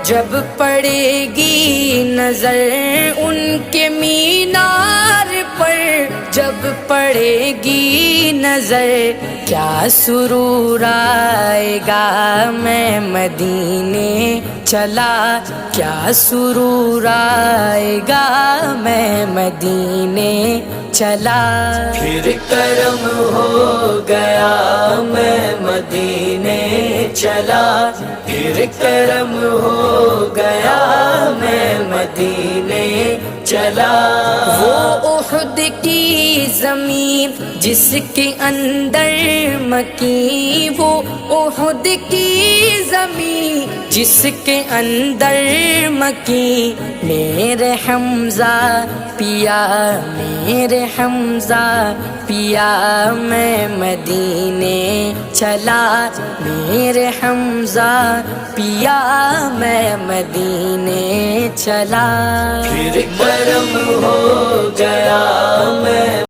جب پڑے گی نظر ان کے مینار پر، جب پڑے گی نظر کیا سرور آئے گا، میں مدینے چلا کیا سرور آئے گا، میں مدینے چلا۔ پھر کرم ہو گیا میں مدینے چلا، پھر کرم ہو گیا میں مدینے چلا۔ وہ احد کی زمین جس کے اندر مکی، وہ احد کی زمین جس کے اندر مکی، میرے حمزہ پیا، میرے حمزہ پیا میں مدینے چلا، میرے حمزہ پیا میں مدینے چلا۔ پھر کرم ہو گیا میں